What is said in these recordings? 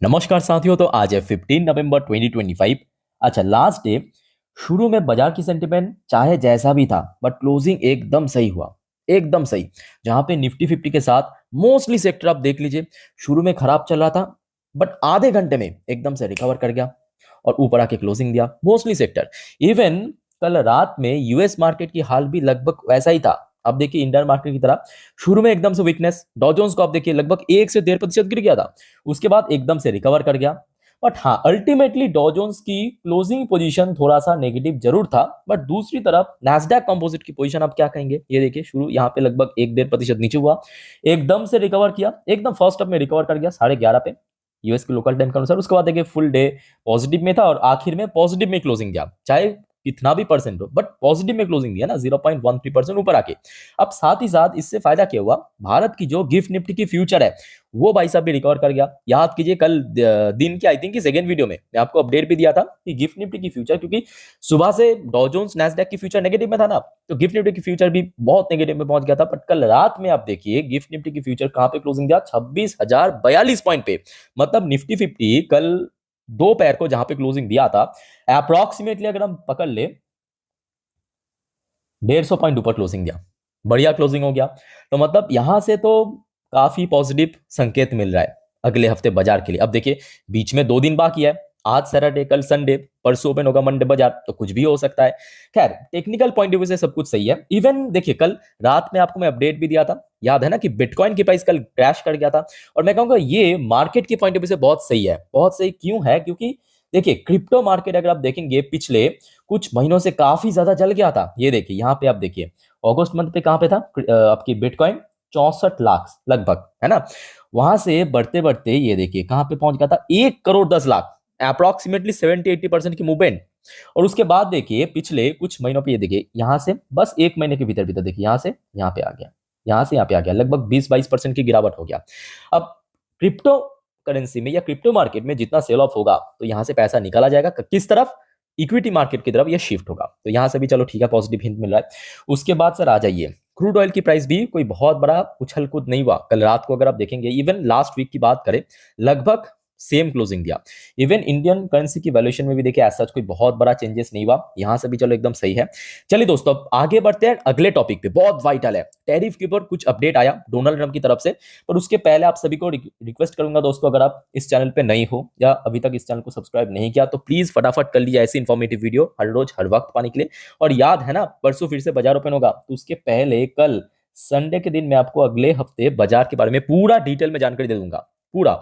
नमस्कार साथियों। तो आज है 15 नवंबर 2025। अच्छा, लास्ट डे। शुरू में बाजार की सेंटिमेंट चाहे जैसा भी था, बट क्लोजिंग एकदम सही हुआ। एकदम सही। जहां पे निफ्टी 50 के साथ मोस्टली सेक्टर आप देख लीजिए, शुरू में खराब चल रहा था, बट आधे घंटे में एकदम से रिकवर कर गया और ऊपर आके क्लोजिंग दिया मोस्टली सेक्टर। इवन कल रात में यूएस मार्केट की हाल भी लगभग वैसा ही था। अब देखिए इंडियन मार्केट की तरह शुरू में एकदम से वीकनेस, डॉ जोन्स को आप देखिए लगभग 1 से 1.5% गिर गया था, उसके बाद एकदम से रिकवर कर गया। बट हाँ, अल्टीमेटली डॉ जोन्स की क्लोजिंग पोजीशन थोड़ा सा नेगेटिव जरूर था, बट दूसरी तरफ नैस्डैक कंपोजिट की पोजीशन आप क्या कहेंगे, ये देखिए शुरू यहाँ पे लगभग 1-1.5% नीचे हुआ, एकदम से रिकवर किया, एकदम फर्स्ट अप में रिकवर कर गया 11:30 पे यूएस के लोकल टाइम के अनुसार। उसके बाद देखिए फुल डे पॉजिटिव में था और आखिर में पॉजिटिव में क्लोजिंग दिया, चाहे कितना भी परसेंट हो, बट पॉजिटिव में क्लोजिंग दिया ना, 0.13% ऊपर आके। अब साथ ही साथ इससे फायदा क्या हुआ, भारत की जो गिफ्ट निफ्टी की फ्यूचर है वो भाई साहब भी रिकवर कर गया। याद कीजिए कल दिन की आई थिंक कि सेकंड वीडियो में मैं आपको अपडेट भी दिया था कि गिफ्ट निफ्टी की फ्यूचर, क्योंकि सुबह से डॉ जोन्स नैस्डैक की फ्यूचर नेगेटिव में था ना, तो गिफ्ट निफ्टी की फ्यूचर भी बहुत नेगेटिव में पहुंच गया था। बट कल रात में आप देखिए गिफ्ट निफ्टी की फ्यूचर कहां पे क्लोजिंग दिया, 26,042 पॉइंट पे। मतलब निफ्टी 50 कल दोपहर को जहां पे क्लोजिंग दिया था, अप्रोक्सीमेटली अगर हम पकड़ ले 150 पॉइंट ऊपर क्लोजिंग दिया, बढ़िया क्लोजिंग हो गया। तो मतलब यहां से तो काफी पॉजिटिव संकेत मिल रहा है अगले हफ्ते बाजार के लिए। अब देखिए बीच में 2 दिन बाकी है, आज सैटरडे कल संडे, परसों ओपन होगा मंडे बाजार, तो कुछ भी हो सकता है। खैर टेक्निकल पॉइंट ऑफ व्यू से सब कुछ सही है। इवन देखिए कल रात में आपको मैं अपडेट भी दिया था, याद है ना, कि बिटकॉइन की प्राइस कल क्रैश कर गया था, और मैं कहूंगा ये मार्केट की पॉइंट ऑफ व्यू से बहुत सही है। बहुत सही क्यों है, क्योंकि देखिए क्रिप्टो मार्केट अगर आप देखेंगे पिछले कुछ महीनों से काफी ज्यादा जल गया था। ये देखिए यहाँ पे आप देखिए अगस्त मंथ पे कहाँ पे था आपकी बिटकॉइन, 64 लाख लगभग, है ना। वहां से बढ़ते बढ़ते ये देखिए कहाँ पे पहुंच गया था, 1 करोड़ 10 लाख, अप्रोक्सीमेटली 70-80% की मूवमेंट। और उसके बाद देखिए पिछले कुछ महीनों पे ये देखिए यहाँ से बस 1 महीने के भीतर भीतर देखिए यहाँ से यहाँ पे आ गया, यहाँ से यहाँ पे आ गया, लगभग 20-22% की गिरावट हो गया। अब क्रिप्टो करेंसी में या क्रिप्टो मार्केट में जितना सेल ऑफ होगा, तो यहाँ से पैसा निकाला जाएगा किस तरफ, इक्विटी मार्केट की तरफ ये शिफ्ट होगा। तो यहां से भी चलो ठीक है, पॉजिटिव हिंट मिल रहा है। उसके बाद सर आ जाइए, क्रूड ऑयल की प्राइस भी कोई बहुत बड़ा उछल कूद नहीं हुआ कल रात को। अगर आप देखेंगे इवन लास्ट वीक की बात करें, लगभग सेम क्लोजिंग दिया। इवन इंडियन करेंसी की वैल्यूएशन में भी देखिए ऐसा कोई बहुत बड़ा चेंजेस नहीं हुआ, यहां से भी चलो एकदम सही है। चलिए दोस्तों अब आगे बढ़ते हैं अगले टॉपिक पे, बहुत वाइटल है। टैरिफ के ऊपर कुछ अपडेट आया डोनाल्ड ट्रंप की तरफ से, पर उसके पहले आप सभी को रिक्वेस्ट करूंगा दोस्तों, अगर आप इस चैनल पे नए हो या अभी तक इस चैनल को सब्सक्राइब नहीं किया, तो प्लीज फटाफट कर लीजिए ऐसी इंफॉर्मेटिव वीडियो हर रोज हर वक्त पाने के लिए। और याद है ना, परसों फिर से बाजार ओपन होगा, तो उसके पहले कल संडे के दिन मैं आपको अगले हफ्ते बाजार के बारे में पूरा डिटेल में जानकारी दे दूंगा, पूरा।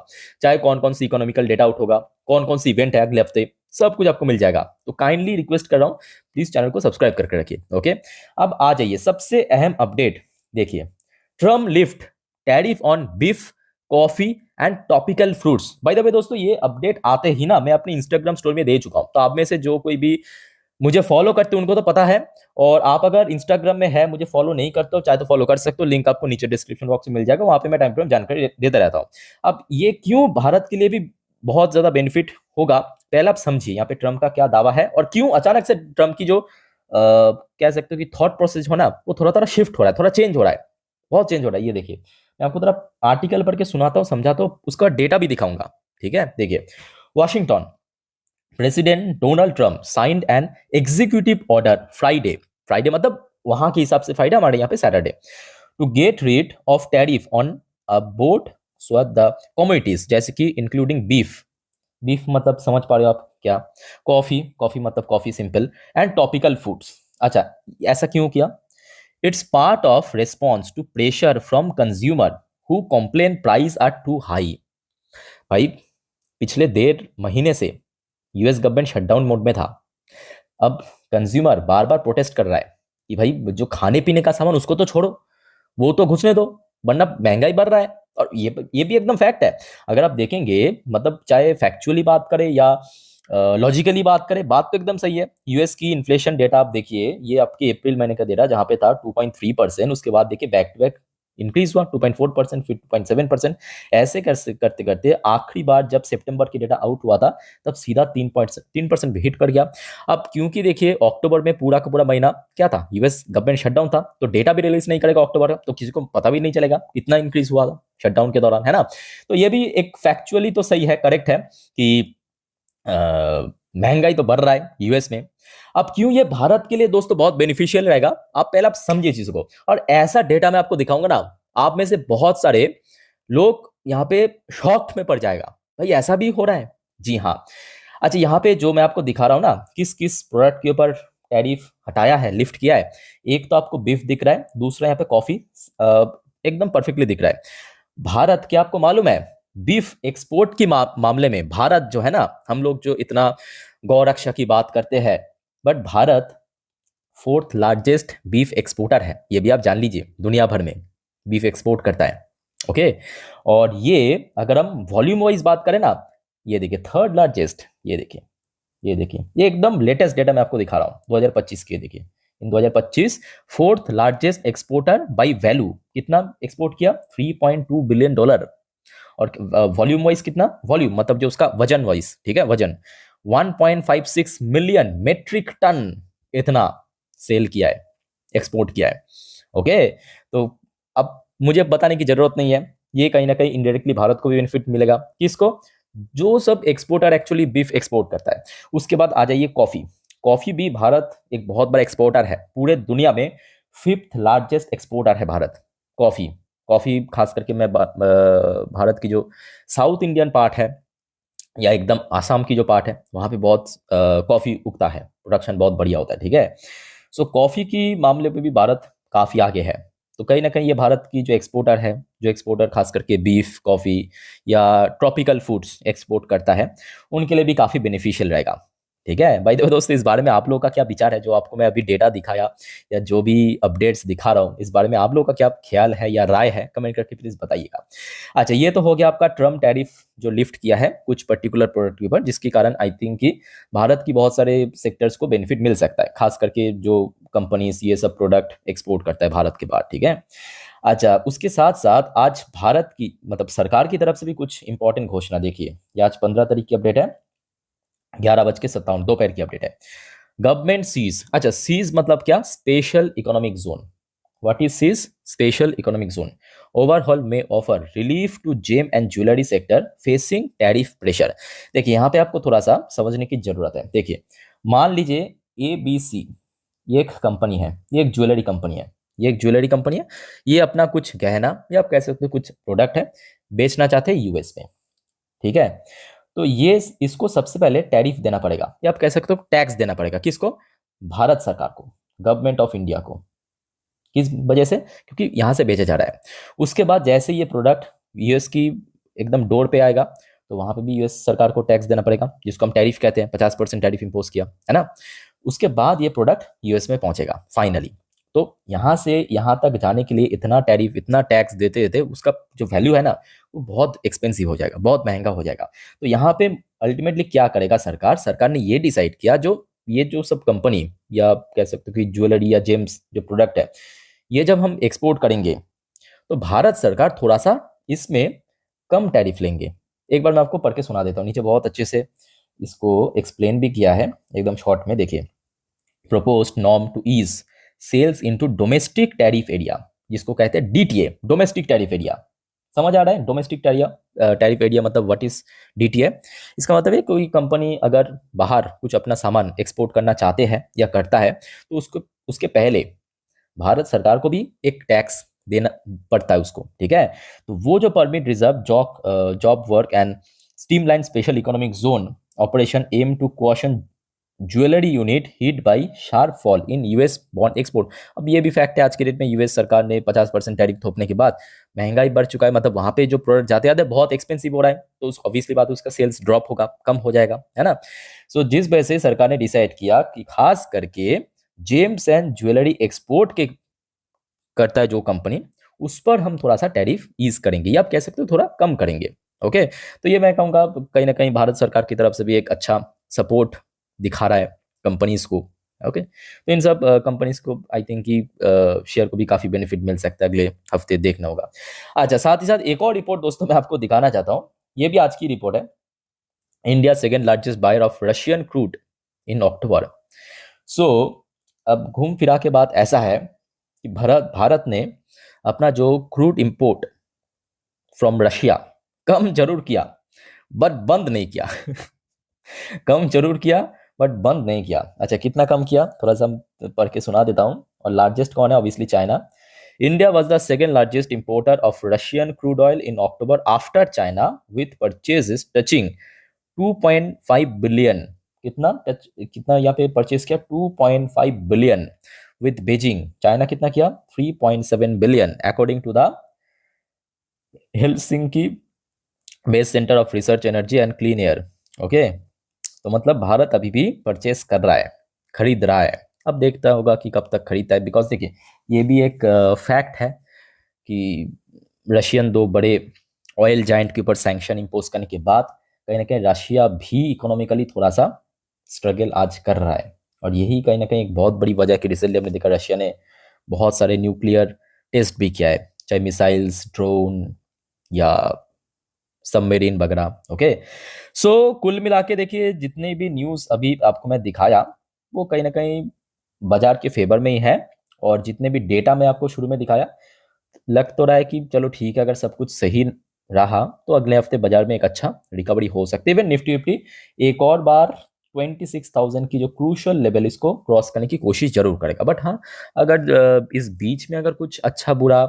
चाहे कौन कौन सी इकोनॉमिकल डेटा आउट होगा, कौन कौन सी इवेंट है अगले हफ्ते, सब कुछ आपको मिल जाएगा। तो काइंडली रिक्वेस्ट कर रहा हूं, प्लीज चैनल को सब्सक्राइब करके रखिए। ओके, अब आ जाइए सबसे अहम अपडेट। देखिए Trump lift tariff on beef, coffee and topical fruits. By the way दोस्तों, ये अपडेट आते ही ना मैं अपने इंस्टाग्राम स्टोरी में दे चुका हूं, तो आप में से जो कोई भी मुझे फॉलो करते हो उनको तो पता है, और आप अगर इंस्टाग्राम में है मुझे फॉलो नहीं करते हो, चाहे तो फॉलो कर सकते हो, लिंक आपको नीचे डिस्क्रिप्शन बॉक्स में मिल जाएगा, वहां पे मैं टाइम टू टाइम जानकारी देता रहता हूं। अब ये क्यों भारत के लिए भी बहुत ज्यादा बेनिफिट होगा, पहले आप समझिए यहाँ पे ट्रम्प का क्या दावा है, और क्यों अचानक से ट्रम्प की जो कह सकते हो कि थॉट प्रोसेस हो ना, वो थोड़ा थोड़ा शिफ्ट हो रहा है, थोड़ा चेंज हो रहा है, बहुत चेंज हो रहा है। ये देखिए मैं आपको थोड़ा आर्टिकल पढ़ के सुनाता हूँ, समझाता हूँ, उसका डेटा भी दिखाऊंगा, ठीक है। देखिए Washington, president Donald Trump signed an executive order Friday, Friday मतलब वहां के हिसाब से फ्राइडे, हमारे यहाँ पे Saturday, to get rid of tariff on about so the commodities, जैसे कि इंक्लूडिंग बीफ, बीफ मतलब समझ पा रहे हो आप क्या, कॉफी, कॉफी मतलब coffee simple, and topical foods. अच्छा, ऐसा क्यों किया, it's part of response to pressure from consumer who complain price are too high. भाई पिछले 1.5 महीने से यूएस गवर्नमेंट शटडाउन मोड में था, अब कंज्यूमर बार बार प्रोटेस्ट कर रहा है कि भाई जो खाने पीने का सामान उसको तो छोड़ो, वो तो घुसने दो, वरना महंगाई बढ़ रहा है। और ये भी एकदम फैक्ट है, अगर आप देखेंगे, मतलब चाहे फैक्चुअली बात करें या लॉजिकली बात करें, बात तो एकदम सही है। यूएस की इन्फ्लेशन डेटा आप देखिए, ये आपके अप्रैल महीने का डेटा जहां पे था 2.3%, उसके बाद देखिए बैक टू बैक इंक्रीज हुआ 2.4%, फिर 2.7%, ऐसे करते करते आखिरी बार जब सितंबर की डेटा आउट हुआ था, तब सीधा 3% भी हिट कर गया। अब क्योंकि देखिए अक्टूबर में पूरा का पूरा महीना क्या था, यूएस गवर्नमेंट शटडाउन था, तो डेटा भी रिलीज नहीं करेगा अक्टूबर का, तो किसी को पता भी नहीं चलेगा कितना इंक्रीज हुआ था, शटडाउन के दौरान, है ना। तो ये भी एक फैक्चुअली तो सही है, करेक्ट है कि महंगाई तो बढ़ रहा है यूएस में। अब क्यों ये भारत के लिए दोस्तों बहुत बेनिफिशियल रहेगा, आप पहले आप समझिए चीज को, और ऐसा डेटा मैं आपको दिखाऊंगा ना, आप में से बहुत सारे लोग यहाँ पे शॉक में पड़ जाएगा, भाई ऐसा भी हो रहा है। जी हाँ। अच्छा, यहाँ पे जो मैं आपको दिखा रहा हूँ ना, किस किस प्रोडक्ट के ऊपर टैरिफ हटाया है, लिफ्ट किया है। एक तो आपको बीफ दिख रहा है, दूसरा यहाँ पे कॉफी एकदम परफेक्टली दिख रहा है। भारत, क्या आपको मालूम है, बीफ एक्सपोर्ट की मामले में भारत जो है ना, हम लोग जो इतना गौरक्षा की बात करते हैं, but Bharat fourth largest beef exporter है, ये भी आप जान लीजिए, दुनिया भर में बीफ एक्सपोर्ट करता है। ओके, और ये अगर हम वॉल्यूम वाइज बात करें ना, ये देखिए थर्ड लार्जेस्ट, ये देखिए, ये देखिए, ये एकदम लेटेस्ट डेटा मैं आपको दिखा रहा हूँ 2025 के, देखिए इन 2025 fourth largest exporter by value, कितना एक्सपोर्ट किया, $3.2 बिलियन। और वॉल्यूम वाइज कितना, वॉल्यूम मतलब जो उसका वजन वाइज, ठीक है, वजन 1.56 मिलियन मेट्रिक टन, इतना सेल किया है, एक्सपोर्ट किया है। ओके, तो अब मुझे बताने की जरूरत नहीं है, ये कहीं ना कहीं इनडायरेक्टली भारत को भी बेनिफिट मिलेगा। किसको, जो सब एक्सपोर्टर एक्चुअली बीफ एक्सपोर्ट करता है। उसके बाद आ जाइए कॉफी। कॉफी भी भारत एक बहुत बड़ा एक्सपोर्टर है, पूरे दुनिया में फिफ्थ लार्जेस्ट एक्सपोर्टर है भारत, कॉफी। कॉफी खास करके मैं भारत की जो साउथ इंडियन पार्ट है, या एकदम आसाम की जो पार्ट है, वहाँ पे बहुत कॉफी उगता है, प्रोडक्शन बहुत बढ़िया होता है, ठीक है। सो कॉफी की मामले पे भी भारत काफी आगे है। तो कहीं ना कहीं ये भारत की जो एक्सपोर्टर है, जो एक्सपोर्टर खास करके बीफ, कॉफी या ट्रॉपिकल फूड्स एक्सपोर्ट करता है, उनके लिए भी काफी बेनिफिशियल रहेगा, ठीक है। भाई देखो दोस्तों, इस बारे में आप लोगों का क्या विचार है, जो आपको मैं अभी डेटा दिखाया या जो भी अपडेट्स दिखा रहा हूँ, इस बारे में आप लोगों का क्या ख्याल है या राय है, कमेंट करके प्लीज बताइएगा। अच्छा, ये तो हो गया आपका ट्रम्प टैरिफ जो लिफ्ट किया है कुछ पर्टिकुलर प्रोडक्ट के ऊपर, जिसके कारण आई थिंक कि भारत की बहुत सारे सेक्टर्स को बेनिफिट मिल सकता है, खास करके जो कंपनीज ये सब प्रोडक्ट एक्सपोर्ट करता है भारत के बाहर, ठीक है। अच्छा, उसके साथ साथ आज भारत की मतलब सरकार की तरफ से भी कुछ इंपॉर्टेंट घोषणा, देखिए ये आज 15 तारीख की अपडेट है, 11:57 दोपहर की अपडेट है। गवर्नमेंट सीज, अच्छा सीज मतलब क्या, special economic zone. What is SEZ, special economic zone overall में offer relief to gem and jewellery sector facing tariff pressure. देखिए यहाँ पे आपको थोड़ा सा समझने की जरूरत है। देखिए मान लीजिए ABC, ये एक कंपनी है, ये एक ज्वेलरी कंपनी है, ये एक ज्वेलरी कंपनी है, ये अपना कुछ गहना या आप कह सकते हो कुछ प्रोडक्ट है, बेचना चाहते हैं यूएस में, ठीक है। तो ये इसको सबसे पहले टैरिफ देना पड़ेगा, या आप कह सकते हो टैक्स देना पड़ेगा, किसको, भारत सरकार को, गवर्नमेंट ऑफ इंडिया को। किस वजह से, क्योंकि यहां से बेचा जा रहा है। उसके बाद जैसे ये प्रोडक्ट यूएस की एकदम डोर पे आएगा, तो वहां पे भी यूएस सरकार को टैक्स देना पड़ेगा, जिसको हम टैरिफ कहते हैं, 50% टैरिफ इंपोज किया है ना। उसके बाद ये प्रोडक्ट यूएस में पहुंचेगा फाइनली। तो यहां से यहां तक जाने के लिए इतना टैरिफ, इतना टैक्स देते देते उसका जो वैल्यू है ना, वो बहुत एक्सपेंसिव हो जाएगा, बहुत महंगा हो जाएगा। तो यहाँ पे अल्टीमेटली क्या करेगा सरकार, सरकार ने ये डिसाइड किया, जो ये जो सब कंपनी या कह सकते हो कि ज्वेलरी या जेम्स जो प्रोडक्ट है, ये जब हम एक्सपोर्ट करेंगे, तो भारत सरकार थोड़ा सा इसमें कम टैरिफ लेंगे। एक बार मैं आपको पढ़ के सुना देता हूँ, नीचे बहुत अच्छे से इसको एक्सप्लेन भी किया है एकदम शॉर्ट में, देखिए। proposed norm to ease sales into domestic tariff area, जिसको कहते हैं DTA, डोमेस्टिक टैरिफ एरिया। समझ आ रहा है, डोमेस्टिक टैरिफ एरिया मतलब व्हाट इज DTA। इसका मतलब है कोई कंपनी अगर बाहर कुछ अपना सामान एक्सपोर्ट करना चाहते हैं या करता है, तो उसको उसके पहले भारत सरकार को भी एक टैक्स देना पड़ता है उसको, ठीक है। तो वो जो permit reserve job work and streamline special economic zone operation aim to question jewellery unit hit by sharp fall in US bond export. अब ये भी फैक्ट है, आज के डेट में यूएस सरकार ने 50% टैरिफ थोपने के बाद महंगाई बढ़ चुका है, मतलब वहां पे जो प्रोडक्ट जाते जाते बहुत एक्सपेंसिव हो रहा है, तो ऑब्वियसली बात उसका सेल्स ड्रॉप होगा, कम हो जाएगा, है ना। सो जिस वजह से सरकार ने डिसाइड किया कि खास करके जेम्स एंड ज्वेलरी एक्सपोर्ट के करता है जो कंपनी, उस पर हम थोड़ा सा टैरिफ ईज करेंगे, या आप कह सकते हो थोड़ा कम करेंगे। ओके, तो ये मैं कहूँगा कहीं ना कहीं भारत सरकार की तरफ से भी एक अच्छा सपोर्ट दिखा रहा है कंपनीज को। ओके, तो इन सब कंपनीज को आई थिंक कि शेयर को भी काफ़ी बेनिफिट मिल सकता है, अगले हफ्ते देखना होगा। अच्छा, साथ ही साथ एक और रिपोर्ट दोस्तों मैं आपको दिखाना चाहता हूँ, ये भी आज की रिपोर्ट है। India second largest buyer of Russian crude in October. So अब घूम फिरा के बात ऐसा है कि भारत ने अपना जो क्रूड इंपोर्ट फ्रॉम रशिया, कम जरूर किया बट बंद नहीं किया कम जरूर किया बट बंद नहीं किया। अच्छा, कितना कम किया, थोड़ा सा हम पढ़ के सुना देता हूँ। और लार्जेस्ट कौन है? Obviously China. India was the second largest importer of Russian crude oil in October after China with purchases touching 2.5 billion. कितना कितना यहाँ पे परचेज किया? 2.5 बिलियन विथ बीजिंग। चाइना कितना किया? 3.7 billion according to the Helsinki base centre of research energy and clean air. Okay, तो मतलब भारत अभी भी परचेस कर रहा है, खरीद रहा है। अब देखता होगा कि कब तक खरीदता है, बिकॉज देखिए ये भी एक फैक्ट है कि रशियन दो बड़े ऑयल जाइंट के ऊपर सैंक्शन इम्पोज करने के बाद कहीं ना कहीं रशिया भी इकोनॉमिकली थोड़ा सा स्ट्रगल आज कर रहा है। और यही कहीं ना कहीं एक बहुत बड़ी वजह कि रिसेंटली हमने देखा रशिया ने बहुत सारे न्यूक्लियर टेस्ट भी किया है, चाहे मिसाइल्स, ड्रोन या सबमरीन वगैरह। ओके, सो कुल मिला के देखिए जितने भी न्यूज़ अभी आपको मैं दिखाया वो कहीं ना कहीं बाजार के फेवर में ही है। और जितने भी डेटा मैं आपको शुरू में दिखाया, लग तो रहा है कि चलो ठीक है, अगर सब कुछ सही रहा तो अगले हफ्ते बाजार में एक अच्छा रिकवरी हो सकती है। इवन निफ्टी विफ्टी एक और बार 26,000 की जो क्रूशियल लेवल इसको क्रॉस करने की कोशिश जरूर करेगा। बट हाँ, अगर इस बीच में अगर कुछ अच्छा बुरा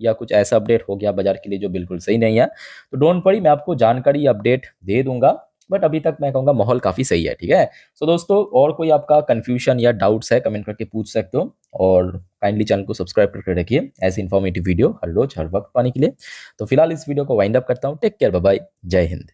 या कुछ ऐसा अपडेट हो गया बाजार के लिए जो बिल्कुल सही नहीं है, तो डोंट वरी, मैं आपको जानकारी अपडेट दे दूंगा। बट अभी तक मैं कहूँगा माहौल काफ़ी सही है। ठीक है, सो दोस्तों, और कोई आपका कंफ्यूजन या डाउट्स है कमेंट करके पूछ सकते हो। और काइंडली चैनल को सब्सक्राइब करके रखिए ऐसी इन्फॉर्मेटिव वीडियो हर रोज हर वक्त पाने के लिए। तो फिलहाल इस वीडियो को वाइंड अप करता हूँ। टेक केयर, बाय बाय, जय हिंद।